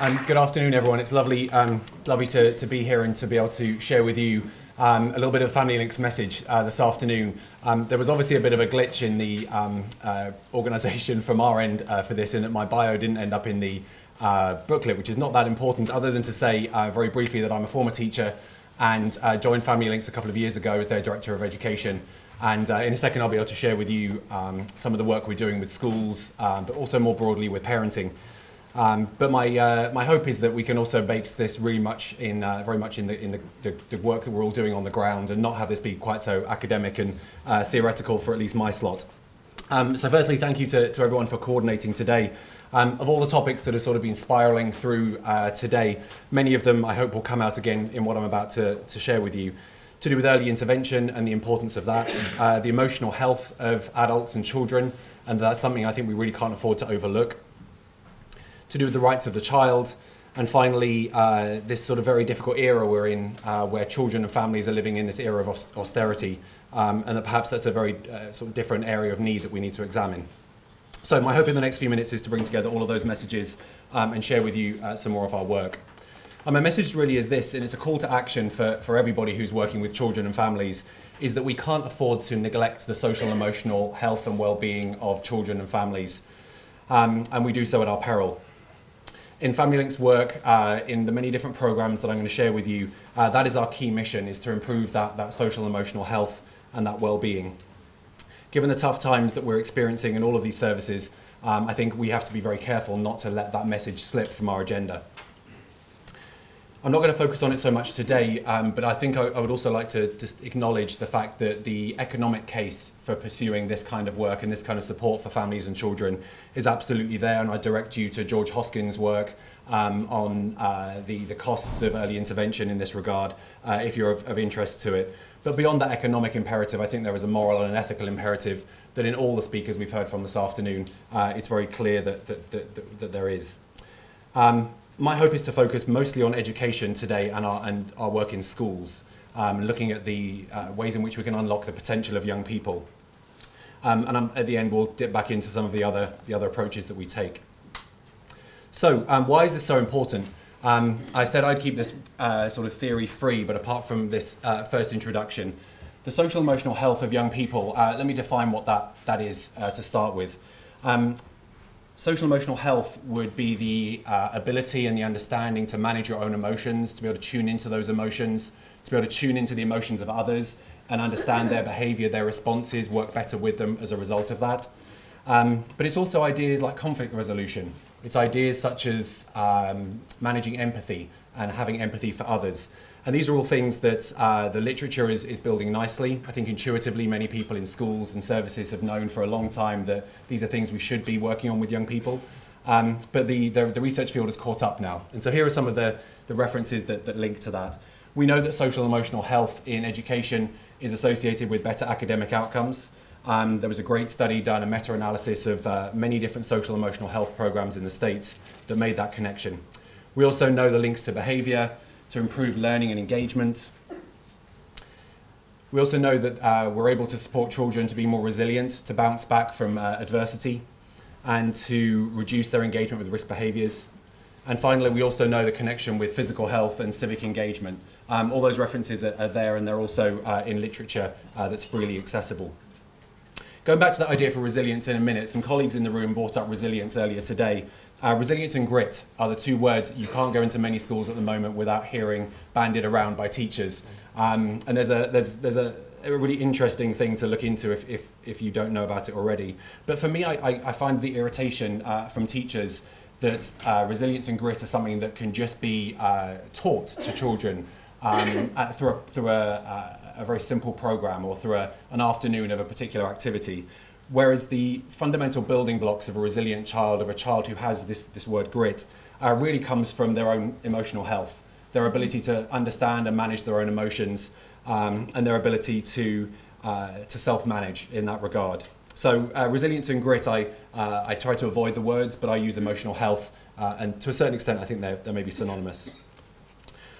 Good afternoon, everyone. It's lovely to be here and to be able to share with you a little bit of Family Links message this afternoon. There was obviously a bit of a glitch in the organisation from our end for this, in that my bio didn't end up in the booklet, which is not that important, other than to say very briefly that I'm a former teacher and joined Family Links a couple of years ago as their Director of Education. And in a second, I'll be able to share with you some of the work we're doing with schools, but also more broadly with parenting. But my hope is that we can also base this really much in very much in the work that we're all doing on the ground, and not have this be quite so academic and theoretical for at least my slot. So firstly, thank you to everyone for coordinating today. Of all the topics that have sort of been spiralling through today, many of them I hope will come out again in what I'm about to share with you. To do with early intervention and the importance of that, the emotional health of adults and children, and that's something I think we really can't afford to overlook. To do with the rights of the child, and finally this sort of very difficult era we're in, where children and families are living in this era of austerity, and that perhaps that's a very sort of different area of need that we need to examine. So my hope in the next few minutes is to bring together all of those messages and share with you some more of our work. And my message really is this, and it's a call to action for everybody who's working with children and families, is that we can't afford to neglect the social and emotional health and well-being of children and families, and we do so at our peril. In Family Links work, in the many different programs that I'm going to share with you, that is our key mission, is to improve that social and emotional health and that well-being. Given the tough times that we're experiencing in all of these services, I think we have to be very careful not to let that message slip from our agenda. I'm not going to focus on it so much today, but I think I would also like to just acknowledge the fact that the economic case for pursuing this kind of work and this kind of support for families and children is absolutely there, and I direct you to George Hoskin's work on the costs of early intervention in this regard, if you're of interest to it. But beyond that economic imperative, I think there is a moral and an ethical imperative that in all the speakers we've heard from this afternoon, it's very clear that there is. My hope is to focus mostly on education today and our work in schools, looking at the ways in which we can unlock the potential of young people. And at the end, we'll dip back into some of the other approaches that we take. So why is this so important? I said I'd keep this sort of theory free, but apart from this first introduction, the social emotional health of young people, let me define what that is to start with. Social emotional health would be the ability and the understanding to manage your own emotions, to be able to tune into those emotions, to be able to tune into the emotions of others and understand their behavior, their responses, work better with them as a result of that. But it's also ideas like conflict resolution. It's ideas such as managing empathy and having empathy for others. And these are all things that the literature is building nicely. I think intuitively many people in schools and services have known for a long time that these are things we should be working on with young people. But the research field has caught up now. And so here are some of the references that link to that. We know that social emotional health in education is associated with better academic outcomes. There was a great study done, a meta-analysis of many different social emotional health programs in the States that made that connection. We also know the links to behavior, to improve learning and engagement. We also know that we're able to support children to be more resilient, to bounce back from adversity, and to reduce their engagement with risk behaviours. And finally, we also know the connection with physical health and civic engagement. All those references are there, and they're also in literature that's freely accessible. Going back to that idea for resilience in a minute, some colleagues in the room brought up resilience earlier today. Resilience and grit are the two words you can't go into many schools at the moment without hearing bandied around by teachers. And there's a really interesting thing to look into if you don't know about it already. But for me, I find the irritation from teachers that resilience and grit are something that can just be taught to children through a very simple program or through an afternoon of a particular activity. Whereas the fundamental building blocks of a resilient child, of a child who has this word grit, really comes from their own emotional health, their ability to understand and manage their own emotions, and their ability to self-manage in that regard. So resilience and grit, I try to avoid the words, but I use emotional health, and to a certain extent I think they may be synonymous.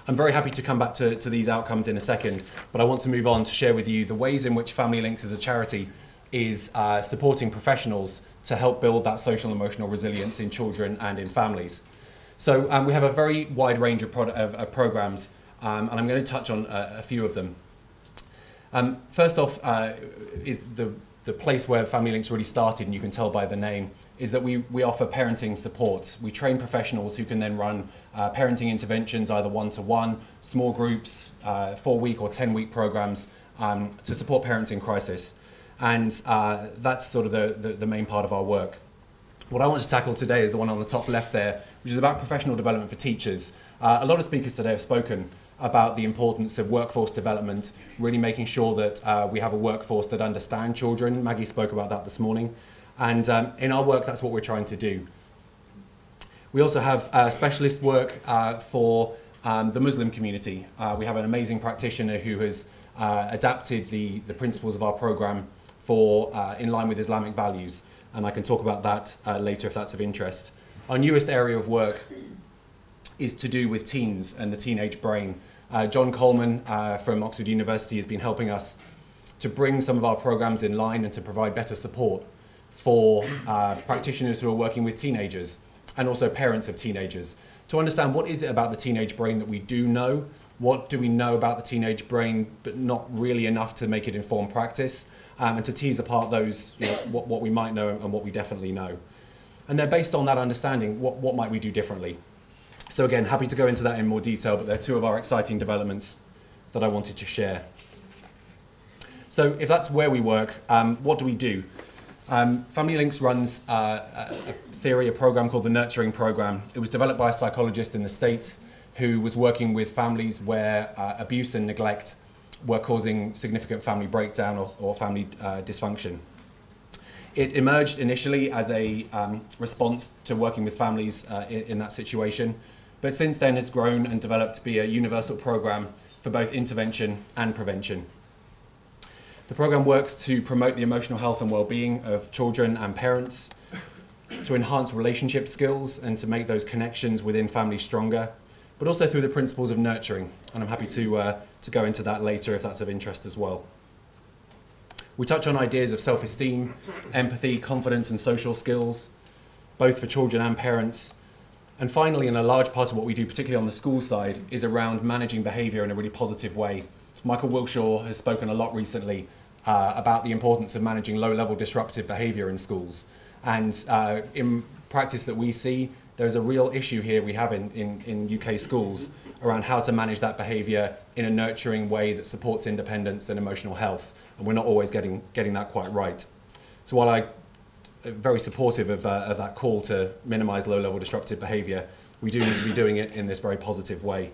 I'm very happy to come back to these outcomes in a second, but I want to move on to share with you the ways in which Family Links as a charity is supporting professionals to help build that social and emotional resilience in children and in families. So we have a very wide range of programs, and I'm going to touch on a few of them. First off is the place where Family Links really started, and you can tell by the name, is that we offer parenting support. We train professionals who can then run parenting interventions, either one-to-one, small groups, 4-week or 10-week programs to support parents in crisis. And that's sort of the main part of our work. What I want to tackle today is the one on the top left there, which is about professional development for teachers. A lot of speakers today have spoken about the importance of workforce development, really making sure that we have a workforce that understand children. Maggie spoke about that this morning. And in our work, that's what we're trying to do. We also have specialist work for the Muslim community. We have an amazing practitioner who has adapted the principles of our program for in line with Islamic values. And I can talk about that later if that's of interest. Our newest area of work is to do with teens and the teenage brain. John Coleman from Oxford University has been helping us to bring some of our programs in line and to provide better support for practitioners who are working with teenagers and also parents of teenagers to understand what is it about the teenage brain that we do know, what do we know about the teenage brain but not really enough to make it inform practice, and to tease apart those, what we might know and what we definitely know. And then based on that understanding, what might we do differently? So again, happy to go into that in more detail, but they're two of our exciting developments that I wanted to share. So if that's where we work, what do we do? Family Links runs a program called the Nurturing Program. It was developed by a psychologist in the States who was working with families where abuse and neglect were causing significant family breakdown or family dysfunction. It emerged initially as a response to working with families in that situation, but since then has grown and developed to be a universal program for both intervention and prevention. The program works to promote the emotional health and well-being of children and parents, to enhance relationship skills and to make those connections within families stronger, but also through the principles of nurturing. And I'm happy to go into that later if that's of interest as well. We touch on ideas of self-esteem, empathy, confidence and social skills, both for children and parents. And finally, and a large part of what we do, particularly on the school side, is around managing behaviour in a really positive way. Michael Wilshaw has spoken a lot recently about the importance of managing low-level disruptive behaviour in schools. And in practice that we see, there's a real issue here we have in UK schools around how to manage that behaviour in a nurturing way that supports independence and emotional health. And we're not always getting that quite right. So while I'm very supportive of that call to minimise low-level disruptive behaviour, we do need to be doing it in this very positive way.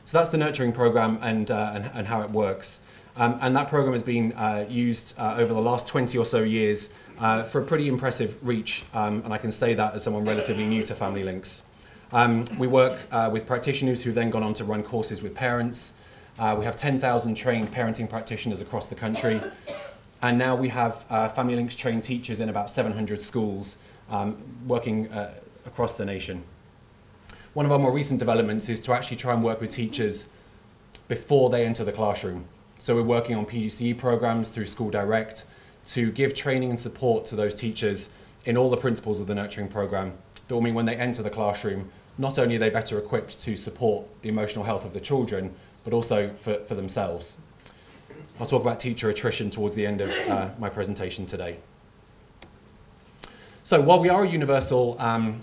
So that's the Nurturing Programme and how it works. And that programme has been used over the last 20 or so years for a pretty impressive reach, and I can say that as someone relatively new to Family Links. We work with practitioners who've then gone on to run courses with parents. We have 10,000 trained parenting practitioners across the country, and now we have Family Links trained teachers in about 700 schools working across the nation. One of our more recent developments is to actually try and work with teachers before they enter the classroom. So we're working on PGCE programs through School Direct to give training and support to those teachers in all the principles of the Nurturing Programme. That will mean when they enter the classroom, not only are they better equipped to support the emotional health of the children, but also for themselves. I'll talk about teacher attrition towards the end of my presentation today. So while we are a universal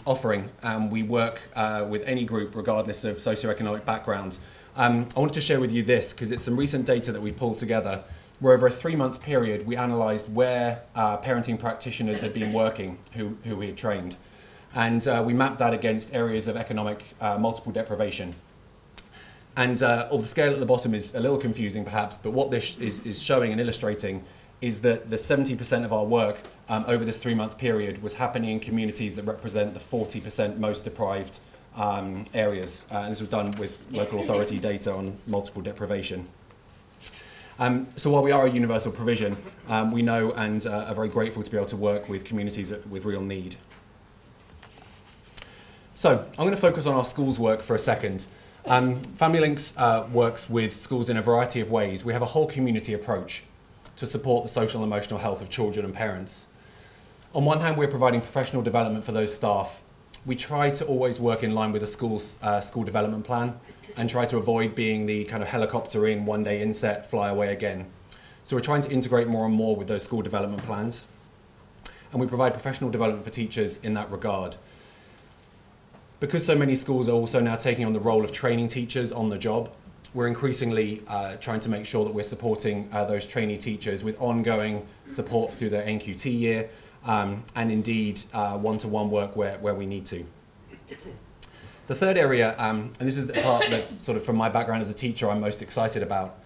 offering and we work with any group regardless of socioeconomic background, I wanted to share with you this because it's some recent data that we've pulled together where over a 3-month period we analysed where parenting practitioners had been working who we had trained. And we mapped that against areas of economic multiple deprivation. And the scale at the bottom is a little confusing perhaps, but what this is showing and illustrating is that the 70% of our work over this 3-month period was happening in communities that represent the 40% most deprived areas. And this was done with local authority data on multiple deprivation. So while we are a universal provision, we know and are very grateful to be able to work with communities with real need. So I'm going to focus on our schools work for a second. Family Links works with schools in a variety of ways. We have a whole community approach to support the social and emotional health of children and parents. On one hand, we're providing professional development for those staff we try to always work in line with a school's school development plan and try to avoid being the kind of helicopter in, one day inset, fly away again. So we're trying to integrate more and more with those school development plans. And we provide professional development for teachers in that regard. Because so many schools are also now taking on the role of training teachers on the job, we're increasingly trying to make sure that we're supporting those trainee teachers with ongoing support through their NQT year, and indeed one-to-one work where we need to. The third area, and this is the part that sort of from my background as a teacher I'm most excited about,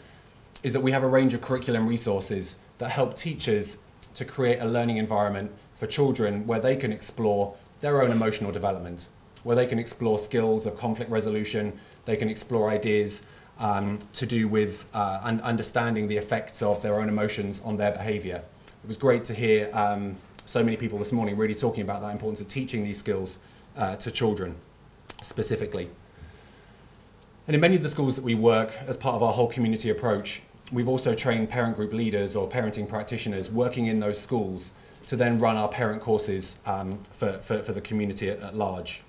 is that we have a range of curriculum resources that help teachers to create a learning environment for children where they can explore their own emotional development, where they can explore skills of conflict resolution, they can explore ideas to do with understanding the effects of their own emotions on their behaviour. It was great to hear so many people this morning really talking about the importance of teaching these skills to children specifically. And in many of the schools that we work, as part of our whole community approach, we've also trained parent group leaders or parenting practitioners working in those schools to then run our parent courses for the community at large.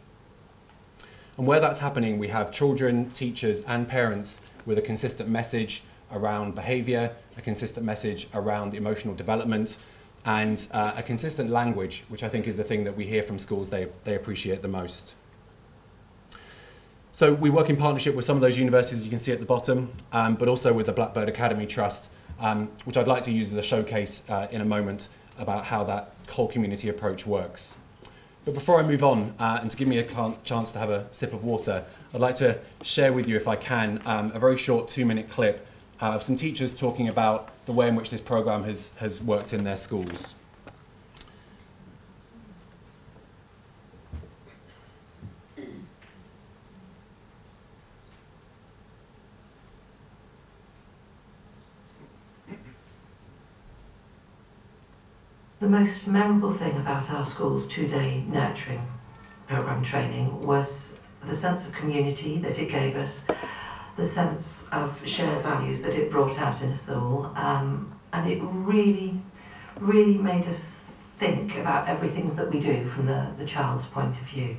And where that's happening, we have children, teachers and parents with a consistent message around behaviour, a consistent message around emotional development, and a consistent language, which I think is the thing that we hear from schools they appreciate the most. So we work in partnership with some of those universities you can see at the bottom, but also with the Blackbird Academy Trust, which I'd like to use as a showcase in a moment about how that whole community approach works. But before I move on, and to give me a chance to have a sip of water, I'd like to share with you, if I can, a very short 2-minute clip of some teachers talking about the way in which this programme has worked in their schools. The most memorable thing about our school's 2-day nurturing programme training was the sense of community that it gave us, the sense of shared values that it brought out in us all, and it really made us think about everything that we do from the child's point of view.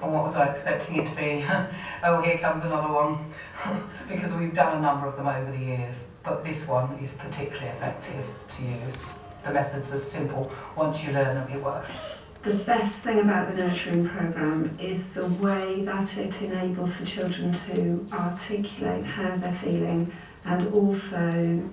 And what was I expecting it to be? Oh, here comes another one, because we've done a number of them over the years, but this one is particularly effective to use. The methods are simple. Once you learn them, it works. The best thing about the nurturing programme is the way that it enables the children to articulate how they're feeling, and also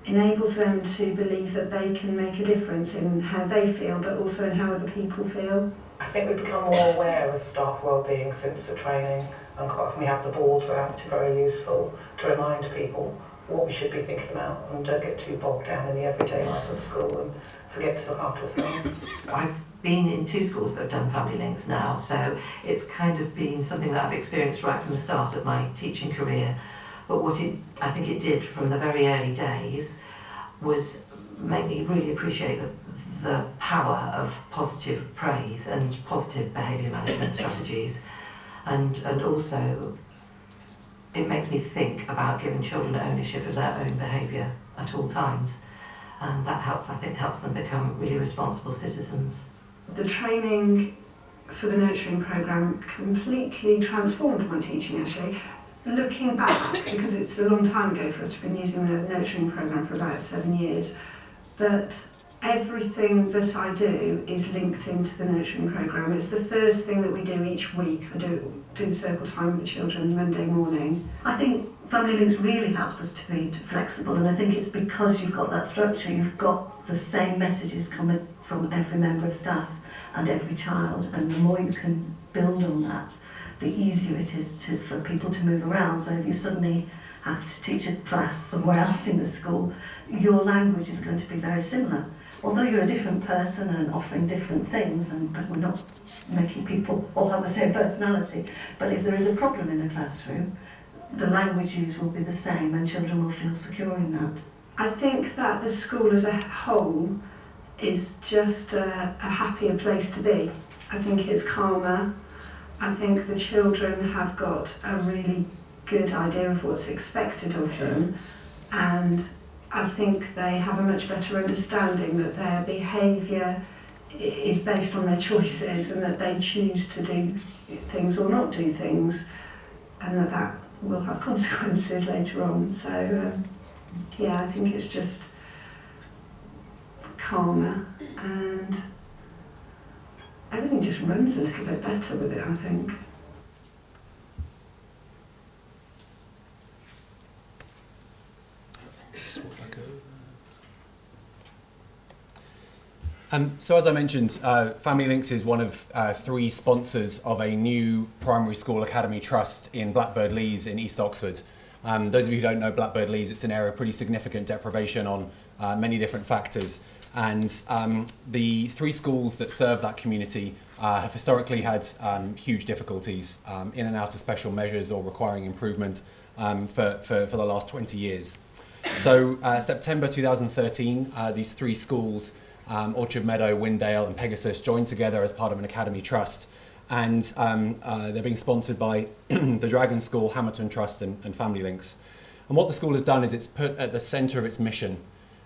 enables them to believe that they can make a difference in how they feel, but also in how other people feel. I think we've become more aware of staff wellbeing since the training, and quite often we have the boards out, which are very useful to remind people what we should be thinking about and don't get too bogged down in the everyday life of school and forget to look after ourselves. I've been in 2 schools that have done family links now, so it's kind of been something that I've experienced right from the start of my teaching career. But what I think it did from the very early days was make me really appreciate the power of positive praise and positive behaviour management strategies, and also it makes me think about giving children ownership of their own behaviour at all times, and that helps, I think, helps them become really responsible citizens. The training for the nurturing programme completely transformed my teaching, actually. Looking back, because it's a long time ago for us to have been using the nurturing programme for about 7 years, but everything that I do is linked into the nurturing programme. It's the first thing that we do each week. I do circle time with the children Monday morning. I think Family Links really helps us to be flexible, and I think it's because you've got that structure, you've got the same messages coming from every member of staff and every child, and the more you can build on that, the easier it is for people to move around. So if you suddenly have to teach a class somewhere else in the school, your language is going to be very similar. Although you're a different person and offering different things, but we're not making people all have the same personality. But if there is a problem in the classroom, the language used will be the same and children will feel secure in that. I think that the school as a whole is just a happier place to be. I think it's calmer. I think the children have got a really good idea of what's expected of them, and I think they have a much better understanding that their behaviour is based on their choices, and that they choose to do things or not do things, and that will have consequences later on. So yeah, I think it's just calmer, and everything just runs a little bit better with it, I think. So as I mentioned, Family Links is one of 3 sponsors of a new primary school academy trust in Blackbird Leys in East Oxford. Those of you who don't know Blackbird Leys, it's an area of pretty significant deprivation on many different factors. And the 3 schools that serve that community have historically had huge difficulties in and out of special measures or requiring improvement for the last 20 years. So September 2013, these 3 schools, Orchard Meadow, Windale and Pegasus, joined together as part of an academy trust, and they're being sponsored by the Dragon School, Hamilton Trust and Family Links. And what the school has done is it's put at the centre of its mission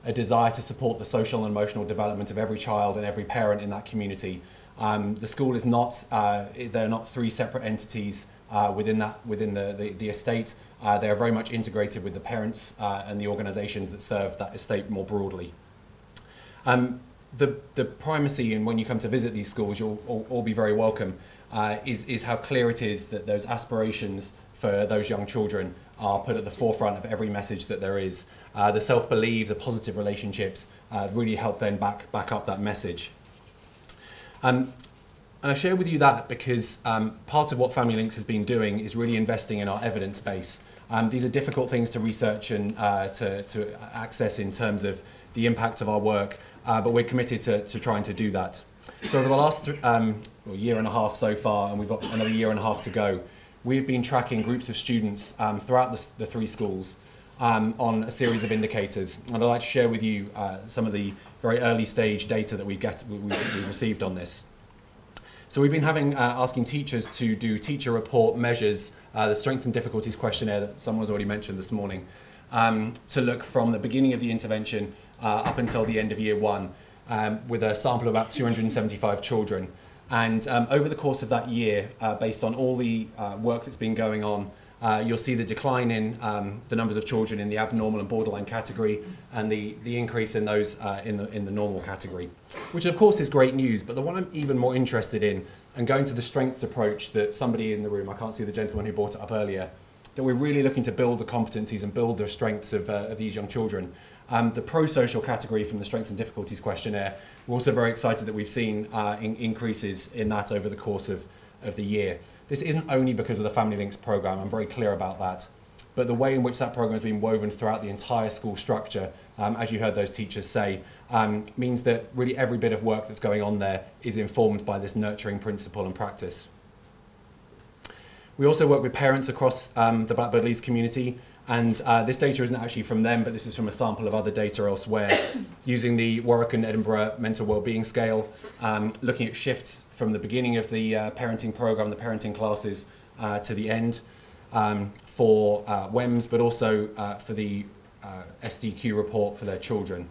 a desire to support the social and emotional development of every child and every parent in that community. The school is not, they're not 3 separate entities within the estate. They're very much integrated with the parents and the organisations that serve that estate more broadly. The primacy, and when you come to visit these schools, you'll all be very welcome, is how clear it is that those aspirations for those young children are put at the forefront of every message that there is. The self-belief, the positive relationships really help then back up that message. And I share with you that because part of what Family Links has been doing is really investing in our evidence base. These are difficult things to research and to access in terms of the impact of our work, but we're committed to trying to do that. So over the last year and a half so far, and we've got another year and a half to go, we've been tracking groups of students throughout the 3 schools on a series of indicators. And I'd like to share with you some of the very early stage data that we've received on this. So we've been asking teachers to do teacher report measures, the strengths and difficulties questionnaire that someone's already mentioned this morning, to look from the beginning of the intervention up until the end of year 1, with a sample of about 275 children. And over the course of that year, based on all the work that's been going on, you'll see the decline in the numbers of children in the abnormal and borderline category, and the increase in those in the normal category, which of course is great news. But the one I'm even more interested in, and going to the strengths approach that somebody in the room, I can't see the gentleman who brought it up earlier, that we're really looking to build the competencies and build the strengths of these young children. The pro-social category from the Strengths and Difficulties questionnaire, we're also very excited that we've seen increases in that over the course of the year. This isn't only because of the Family Links programme, I'm very clear about that, but the way in which that programme has been woven throughout the entire school structure, as you heard those teachers say, means that really every bit of work that's going on there is informed by this nurturing principle and practice. We also work with parents across the Blackbird Leys community, and this data isn't actually from them, but this is from a sample of other data elsewhere, using the Warwick and Edinburgh Mental Wellbeing Scale, looking at shifts from the beginning of the parenting programme, the parenting classes, to the end, for WEMS, but also for the SDQ report for their children.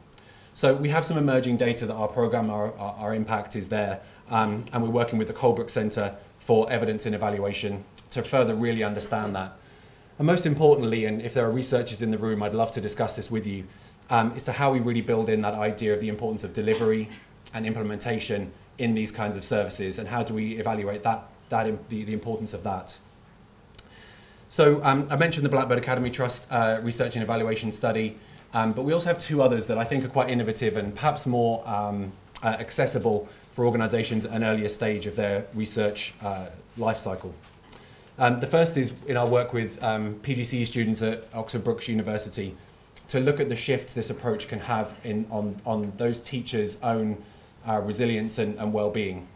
So we have some emerging data that our programme, our impact is there, and we're working with the Colebrook Centre for Evidence and Evaluation to further really understand that. And most importantly, and if there are researchers in the room, I'd love to discuss this with you, is to how we really build in that idea of the importance of delivery and implementation in these kinds of services, and how do we evaluate the importance of that. So I mentioned the Blackbird Academy Trust Research and Evaluation Study, but we also have 2 others that I think are quite innovative and perhaps more accessible for organisations at an earlier stage of their research life cycle. The first is in our work with PGCE students at Oxford Brookes University to look at the shifts this approach can have on those teachers' own resilience and well-being.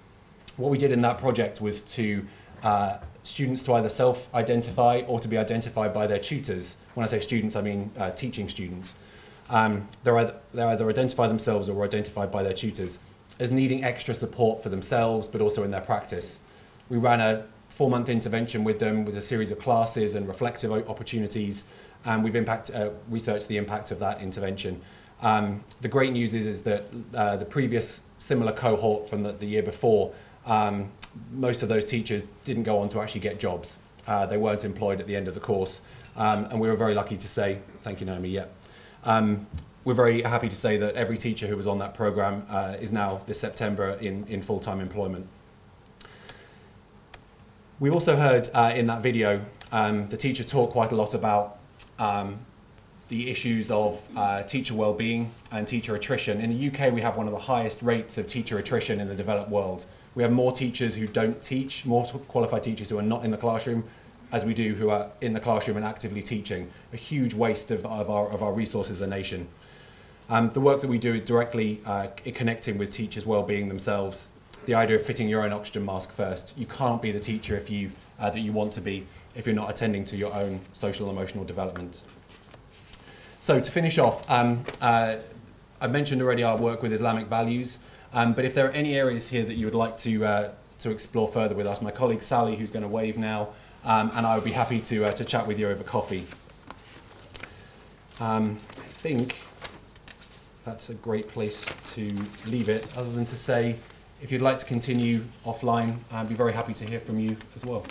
What we did in that project was to students to either self-identify or to be identified by their tutors. When I say students, I mean teaching students. They either identify themselves or were identified by their tutors as needing extra support for themselves, but also in their practice. We ran a 4-month intervention with them with a series of classes and reflective opportunities, and we've researched the impact of that intervention. The great news is that the previous similar cohort from the year before, most of those teachers didn't go on to actually get jobs. They weren't employed at the end of the course, and we were very lucky to say, thank you Naomi, we're very happy to say that every teacher who was on that programme is now this September in full-time employment. We also heard in that video the teacher talk quite a lot about the issues of teacher well-being and teacher attrition. In the UK, we have one of the highest rates of teacher attrition in the developed world. We have more teachers who don't teach, more qualified teachers who are not in the classroom, as we do who are in the classroom and actively teaching. A huge waste of our resources as a nation. The work that we do is directly connecting with teachers' well-being themselves. The idea of fitting your own oxygen mask first. You can't be the teacher if that you want to be if you're not attending to your own social and emotional development. So to finish off, I mentioned already our work with Islamic values, but if there are any areas here that you would like to explore further with us, my colleague Sally, who's going to wave now, and I would be happy to chat with you over coffee. I think that's a great place to leave it, other than to say, if you'd like to continue offline, I'd be very happy to hear from you as well.